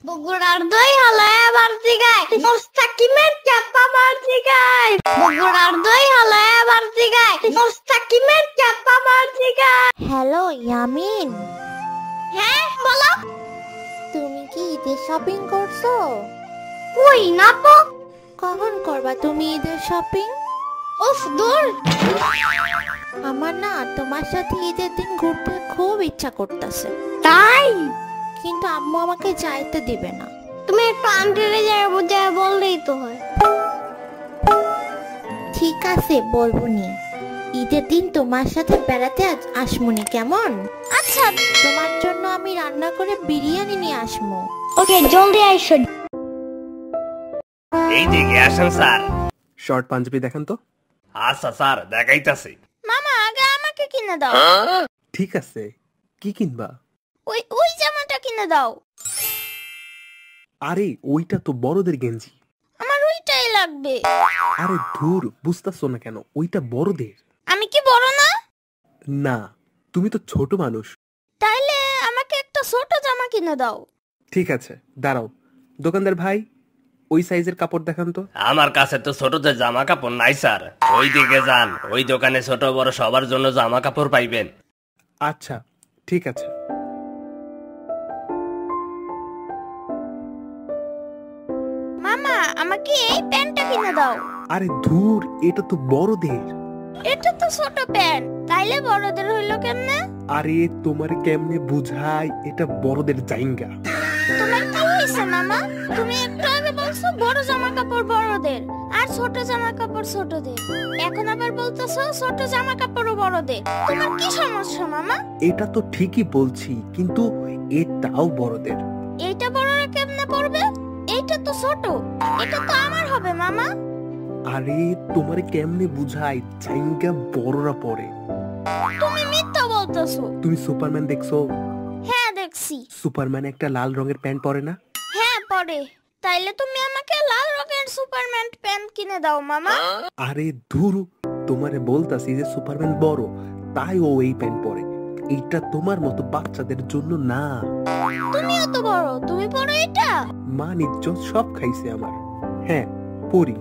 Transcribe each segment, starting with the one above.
বগুড়ার দই হালায় বাড়তি গায় মোস্তাকিমের চাপা বাড়তি গায় বগুড়ার দই হালায় বাড়তি গায় মোস্তাকিমের চাপা বাড়তি গায়। হ্যালো ইয়ামিন, হ্যাঁ বলো। তুমি কি ঈদের শপিং করছো? কই না তো। কখন করবা তুমি ঈদের শপিং? উফ দূর। আমার না তোমার সাথে ঈদের দিন ঘুরতে খুব ইচ্ছা করতেছে, তাই? কিন্তু আম্মু আমাকে যাইতে দিবে না। তুমি একটু আন্টিরে যায় বুঝায় বললেই তো হয়। ঠিক আছে বলবো নি, ঈদের দিন তোমার সাথে বেড়াতে আসমুনি, কেমন? আচ্ছা, তোমার জন্য আমি রান্না করে বিরিয়ানি নিয়ে আসমু। ওকে জলদি আইসো। এই দিকে আসেন স্যার। শর্ট পাঞ্জাবি দেখেন তো। আচ্ছা স্যার, দেখাইতাছি। মামা আগে আমাকে কিনে দাও। ঠিক আছে, কি কিনবা? ওই জামাটা কিনে দাও। আরে ওইটা তো বড়দের গেঞ্জি। আমার ওইটাই লাগবে। আরে ধুর, বুঝতাছো না কেন? ওইটা বড়দের। আমি কি বড় না? না, তুমি তো ছোট মানুষ। তাইলে আমাকে একটা ছোট জামা কিনে দাও। ঠিক আছে, দাঁড়াও। দোকানদার ভাই, ওই সাইজের কাপড় দেখান তো। আমার কাছে তো ছোটদের জামা কাপড় নাই স্যার। ওই দিকে যান, ওই দোকানে ছোট বড় সবার জন্য জামা কাপড় পাইবেন। আচ্ছা ঠিক আছে। মামা আমাকে এই প্যান্টটা কিনে দাও। আরে ধুর, এটা তো বড়দের। এটা তো ছোট প্যান্ট, তাইলে বড়দের হইলো কেমনে? আরে তোমার কেমনে বুঝাই, এটা বড়দের জাইঙ্গা। তোমার কি হইছে মামা? তুমি একটু আগে বলছো বড় জামা কাপড় বড়দের আর ছোট জামা কাপড় ছোটদের, এখন আবার বলতেছো ছোট জামা কাপড়ও বড়দের। তোমার কি সমস্যা মামা? এটা তো ঠিকই বলছি, কিন্তু এটাও বড়দের। এইটা বড়রা কেমনে পড়বে? এইটা তো ছোট, এটা তো আমার হবে মামা। আরে তোমার কেমনে বুঝাই, জাইঙ্গা বড়রা পরে। তুমি মিথ্যা বলতেছো। তুমি সুপারম্যান দেখছো? হ্যাঁ দেখছি। সুপারম্যান একটা লাল রঙের প্যান্ট পরে না? হ্যাঁ পরে। তাইলে তুমি আমাকে লাল রঙের সুপারম্যান প্যান্ট কিনে দাও মামা। আরে ধুরু, তোমারে বলতাছি যে সুপারম্যান বড়, তাই ও এই প্যান্ট পরে। এইটা তোমার মতো বাচ্চাদের জন্য না। তুমিও তো বড়, তুমি পরো এটা। মান ইজ্জত সব খাইছে আমার। হ্যাঁ পরি।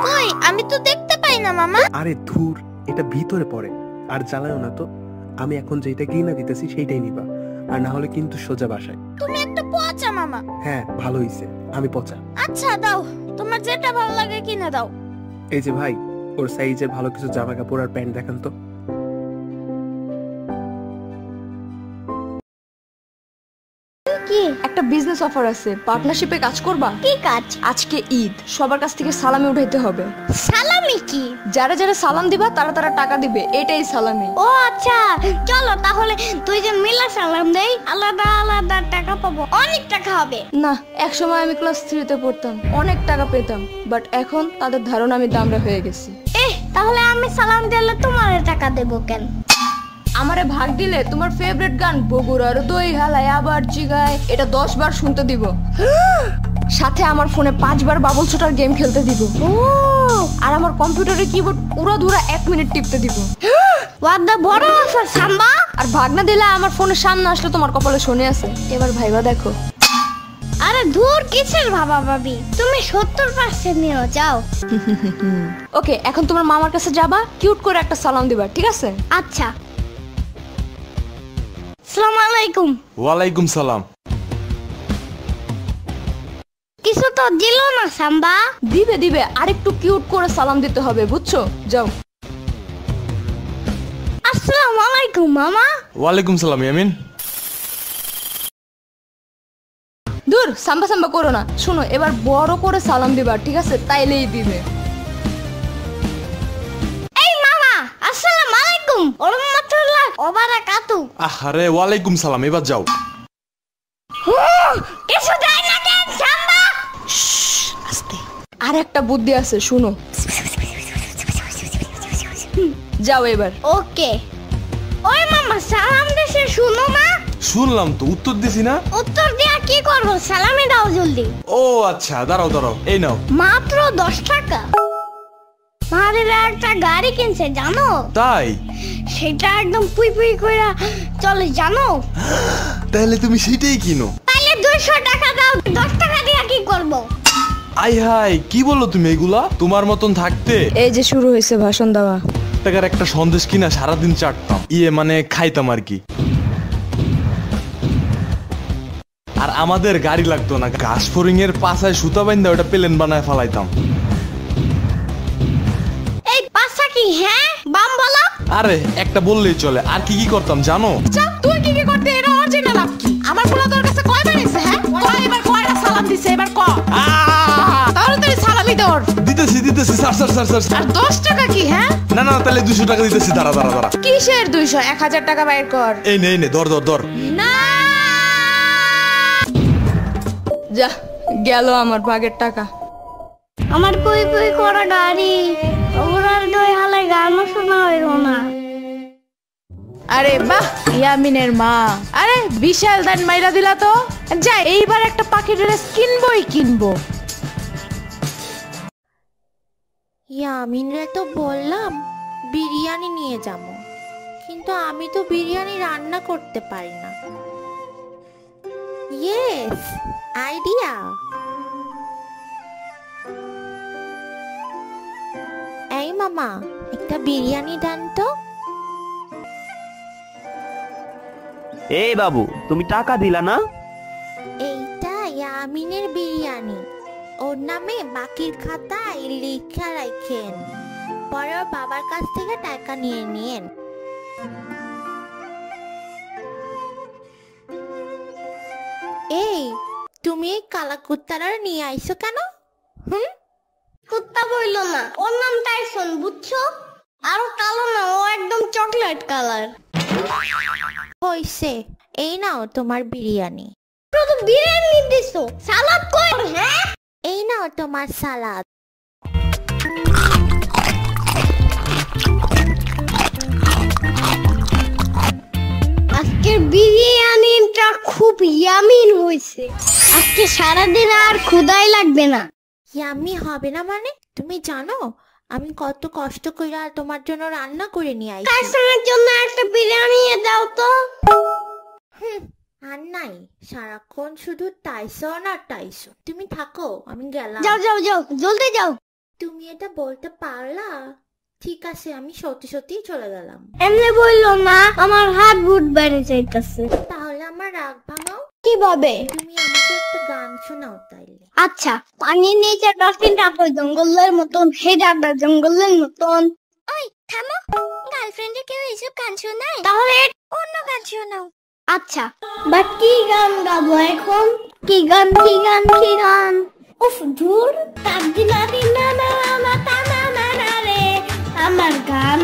কই আমি তো দেখতে পাই না মামা। আরে ধুর, এটা ভিতরে পড়ে। আর জ্বালায়ও না তো, আমি এখন যেটা কিনা দিতেছি সেইটাই নিবা, আর না হলে কিন্তু সোজা বাসায়। তুমি একটা পচা মামা। হ্যাঁ ভালো হইছে, আমি পচা। আচ্ছা দাও, তোমার যেটা ভালো লাগে কিনে দাও। এই যে ভাই, ওর সাইজের ভালো কিছু জামা কাপড় আর প্যান্ট দেখান তো। কি? একটা বিজনেস অফার আছে, পার্টনারশিপে কাজ করবা? কি কাজ? আজকে ঈদ, সবার কাছ থেকে সালামি উঠাইতে হবে। সালামি কি? যারা যারা সালাম দিবা তারা তারা টাকা দিবে, এটাই সালামি। ও আচ্ছা, চলো তাহলে দুইজন মিলে সালাম দেই, আলাদা আলাদা টাকা পাবো, অনেক টাকা হবে। না, এক সময় আমি ক্লাস 3 তে পড়তাম, অনেক টাকা পেতাম, বাট এখন তাদের ধারণা আমি দামড়া হয়ে গেছি। তাহলে আমি সালাম দিলে তোমার টাকা দেবো কেন? আমারে ভাগ দিলে তোমার ফেভারিট গান বগুড়ার দই হালায় আবার জিগায় এটা 10 বার শুনতে দিব, সাথে আমার ফোনে 5 বার বাবল ছোটার গেম খেলতে দিব, আর আমার কম্পিউটারের কিবোর্ড উড়াধুরা 1 মিনিট টিপতে দিব। বড় অফার সাম্বা। আর ভাগ না দিলে আমার ফোনের সামনে আসলে তোমার কপালে শনি আছে, এবার ভাইবা দেখো। আরে দূর, কিসের ভাবা ভাবি, তুমি 70% নিয়ে যাও। ওকে, এখন তোমার মামার কাছে যাবা, কিউট করে একটা সালাম দিবা, ঠিক আছে? আচ্ছা। আসসালামু আলাইকুম। ওয়ালাইকুম সালাম। কিছু তো দিল না সাম্বা। দিবে দিবে, আরেকটু কিউট করে সালাম দিতে হবে, বুঝছো? যাও। আসসালামু আলাইকুম মামা। ওয়ালাইকুম সালাম ইয়ামিন। দূর, সাম্বা সাম্বা করো না। শোনো, এবার বড় করে সালাম দিবা, ঠিক আছে? তাইলেই দিবে। এই মামা, আসসালামু আলাইকুম ওয়া রাহমাতুল্লাহ ওয়া বারাকাতু। আরে ওয়ালাইকুম সালাম, এবার যাও। কিছু দেয় না কেন সাম্বা? আস্তে। আর একটা বুদ্ধি আছে, শুনো। যাও এবার। ওকে। ওই মামা সালাম দেশে শুনো না। শুনলাম তো, উত্তর দিছি না। উত্তর দিয়া কি করবো? সালামি দাও জলদি। ও আচ্ছা, দাঁড়াও দাঁড়াও, এই নাও। মাত্র 10 টাকা। মাদের একটা গাড়ি কিনছে জানো? তাই? সেটা একদম পুই পুই কইরা চলে জানো? তাহলে তুমি সেটাই কিনো। তাইলে 200 টাকা দাও, 10 টাকা দিয়ে কি করব? আই হাই, কি বললো তুমি এগুলা? তোমার মতন থাকতে এই যে শুরু হয়েছে ভাষণ দেওয়া। টাকার একটা সন্দেশ কিনা সারাদিন চাটতাম, মানে খাইতাম আর কি। আর আমাদের গাড়ি লাগতো না, ঘাস ফরিং এর পাছায় সুতা বাইন্দা ওটা প্লেন বানায় ফালাইতাম। এই পাছা কি হ্যাঁ? বাম বলো। আরে একটা বললেই চলে। আর কি কি করতাম জানো? তুই কি কি করতে? এটা অরিজিনাল আপ কি? আমার পোলা তোর কাছে কয়বার এসে? হ্যাঁ কয় এবার কয়টা সালাম দিছে? এবার ক তাড়াতাড়ি সালামি দর। দিতেছি স্যার স্যার স্যার স্যার। আর 10 টাকা কি? হ্যাঁ না না, তাহলে 200 টাকা দিতেছি। দাঁড়া দাঁড়া দাঁড়া। কিসের 200? 1000 টাকা বাইর কর। এই নে ধর ধর ধর। না যা গেল আমার ভাগের টাকা। আমার কই কই করা গাড়ি, ওরার দই হালাই গানও শোনা হইল না। আরে বাহ, ইয়ামিনের মা। আরে বিশাল দান মাইরা দিলা তো। যা এইবার একটা পাখি ড্রেস কিনবো। ইয়ামিনরে তো বললাম বিরিয়ানি নিয়ে যাব, কিন্তু আমি তো বিরিয়ানি রান্না করতে পারি না। Yes, idea. এই মামা, একটা বিরিয়ানি দেন তো। এই বাবু, তুমি টাকা দিলা না? এইটা ইয়ামিনের বিরিয়ানি, ওর নামে বাকির খাতায় লিখা রাখেন, পরে ওর বাবার কাছ থেকে টাকা নিয়ে নিয়েন। এই তুমি এই কালা কুত্তারা নিয়ে আইছো কেন? কুত্তা বইল না, ওর নাম টাইসন, বুঝছো? আরো কালো না, ও একদম চকলেট কালার। হইছে, এই নাও তোমার বিরিয়ানি। তো বিরিয়ানি দিছো, সালাদ কই? হ্যাঁ, এই নাও তোমার সালাদ। আজকের বিরিয়ানিটা খুব ইয়ামিন হয়েছে। আজকে সারাদিন আর ক্ষুধাই লাগবে না। ইয়াম্মি হবে না মানে? তুমি জানো আমি কত কষ্ট করে তোমার জন্য রান্না করে নিয়ে আইছি। টাইসনের জন্য একটা বিরিয়ানি দাও তো। আর নাই, সারাক্ষণ শুধু টাইসন আর টাইসন। তুমি থাকো, আমি গেলাম। যাও যাও যাও, জলদি যাও। তুমি এটা বলতে পারলা? ঠিক আছে, আমি সত্যি সত্যি চলে গেলাম। এমনি বললো না, আমার হাত বুট বেড়ে যাইতেছে। তাহলে আমার রাগ ভাঙাও। কিভাবে? তুমি আমাকে একটা গান শোনাও তাইলে। আচ্ছা, পানির নিচে ডলফিনটা তো জঙ্গলের মতন, হে ডাকটা জঙ্গলের মতন। ওই থামো, গার্লফ্রেন্ডে কেউ এইসব গান শোনায়? তাহলে অন্য গান শোনাও। আচ্ছা, বাট কি গান গাবো এখন? কি গান? উফ ধুর, তার দিনা দিনা না মাথা না রে, আমার গান